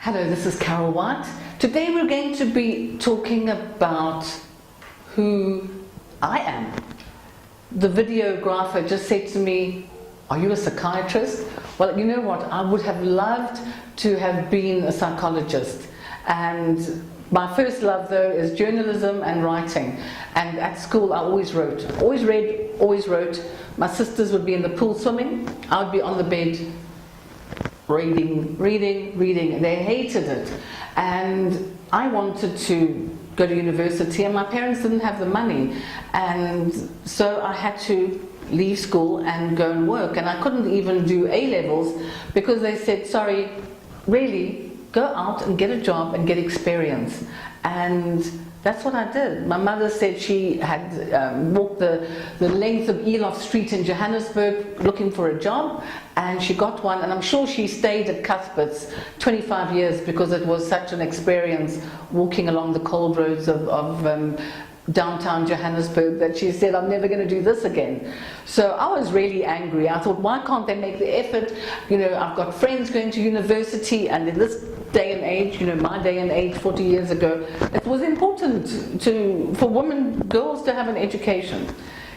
Hello, this is Carol White. Today we're going to be talking about who I am. The videographer just said to me, "Are you a psychiatrist?" Well, you know what? I would have loved to have been a psychologist. And my first love, though, is journalism and writing. And at school, I always wrote. Always read, always wrote. My sisters would be in the pool swimming. I would be on the bed reading, and they hated it. And I wanted to go to university, and my parents didn't have the money. And so I had to leave school and go and work. And I couldn't even do A-levels because they said, sorry, really, go out and get a job and get experience. And that's what I did. My mother said she had walked the length of Elof Street in Johannesburg looking for a job, and she got one, and I'm sure she stayed at Cuthbert's 25 years because it was such an experience walking along the cold roads of downtown Johannesburg that she said, I'm never going to do this again. So I was really angry. I thought, why can't they make the effort? You know, I've got friends going to university, and in this day and age, you know, my day and age 40 years ago, it was important for women, girls to have an education.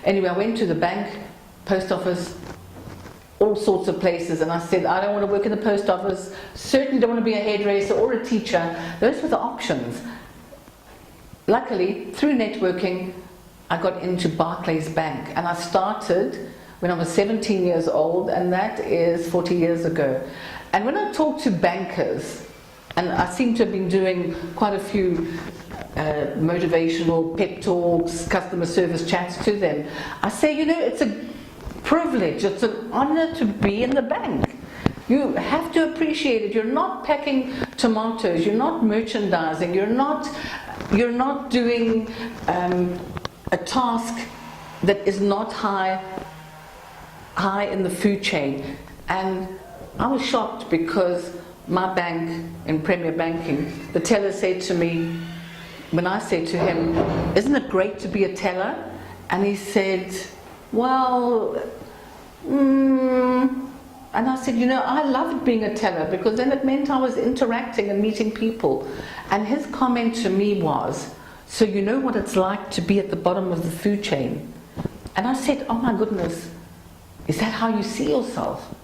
Anyway, I went to the bank, post office, all sorts of places, and I said, I don't want to work in the post office, certainly don't want to be a hairdresser or a teacher. Those were the options. Luckily, through networking, I got into Barclays Bank, and I started when I was 17 years old, and that is 40 years ago. And when I talk to bankers, and I seem to have been doing quite a few motivational pep talks, customer service chats to them, I say, you know, it's a privilege, it's an honor to be in the bank. You have to appreciate it. You're not packing tomatoes, you're not merchandising, you're not doing a task that is not high in the food chain. And I was shocked because my bank, in Premier Banking, the teller said to me, when I said to him, isn't it great to be a teller? And he said, well, and I said, you know, I loved being a teller because then it meant I was interacting and meeting people. And his comment to me was, so you know what it's like to be at the bottom of the food chain? And I said, oh my goodness, is that how you see yourself?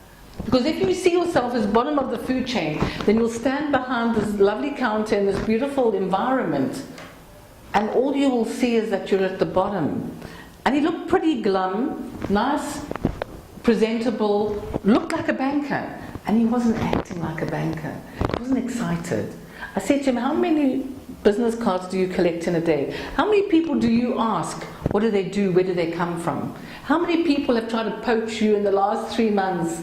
Because if you see yourself as bottom of the food chain, then you'll stand behind this lovely counter in this beautiful environment, and all you will see is that you're at the bottom. And he looked pretty glum, nice, presentable, looked like a banker, and he wasn't acting like a banker. He wasn't excited. I said to him, how many business cards do you collect in a day? How many people do you ask, what do they do, where do they come from? How many people have tried to poach you in the last 3 months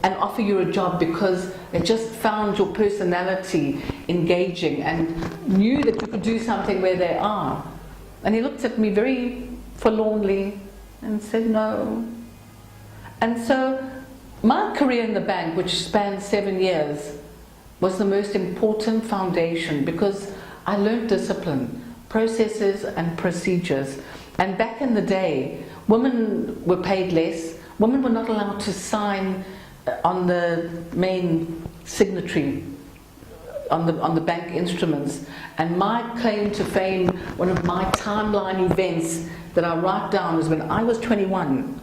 and offer you a job because they just found your personality engaging and knew that you could do something where they are? And he looked at me very forlornly and said, no. And so my career in the bank, which spanned 7 years, was the most important foundation because I learned discipline, processes and procedures. And back in the day, women were paid less. Women were not allowed to sign on the main signatory, on the bank instruments. And my claim to fame, one of my timeline events that I write down is when I was 21,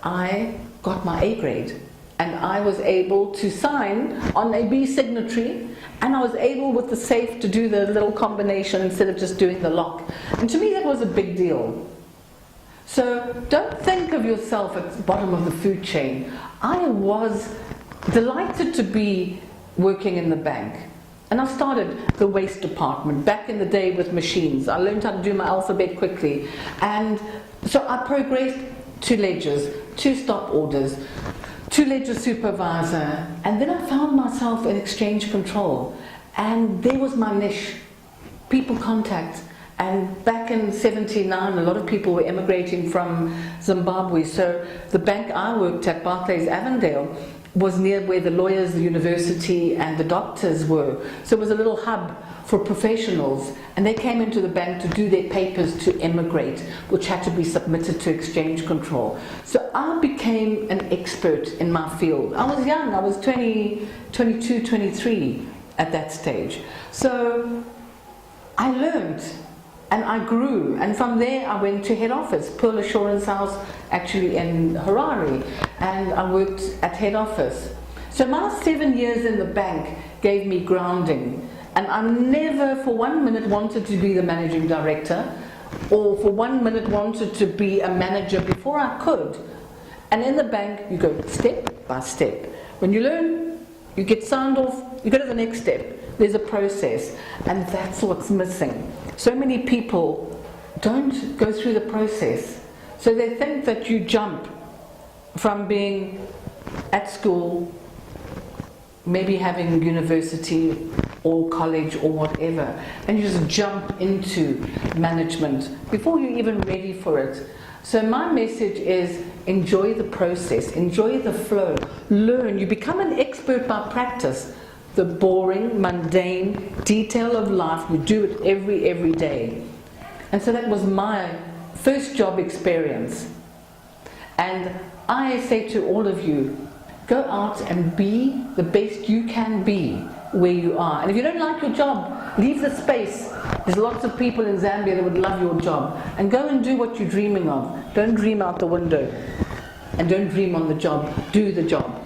I got my A grade. And I was able to sign on a B signatory, and I was able with the safe to do the little combination instead of just doing the lock. And to me that was a big deal. So don't think of yourself at the bottom of the food chain. I was delighted to be working in the bank. And I started the waste department back in the day with machines. I learned how to do my alphabet quickly. And so I progressed to ledgers, to stop orders, to ledger supervisor, and then I found myself in exchange control. And there was my niche, people contact. And back in '79, a lot of people were emigrating from Zimbabwe. So the bank I worked at, Barclays Avondale, was near where the lawyers, the university, and the doctors were. So it was a little hub for professionals. And they came into the bank to do their papers to emigrate, which had to be submitted to exchange control. So I became an expert in my field. I was young, I was 22, 23. at that stage. So I learned and I grew, and from there I went to head office, Pearl Assurance House, actually in Harare, and I worked at head office. So my 7 years in the bank gave me grounding, and I never for 1 minute wanted to be the managing director, or for 1 minute wanted to be a manager before I could. And in the bank, you go step by step. When you learn, you get signed off, you go to the next step. There's a process, and that's what's missing. So many people don't go through the process. So they think that you jump from being at school, maybe having university or college or whatever, and you just jump into management before you're even ready for it. So my message is enjoy the process, enjoy the flow, learn. You become an expert by practice. The boring, mundane detail of life, you do it every day. And so that was my first job experience. And I say to all of you, go out and be the best you can be where you are. And if you don't like your job, leave the space. There's lots of people in Zambia that would love your job. And go and do what you're dreaming of. Don't dream out the window. And don't dream on the job. Do the job.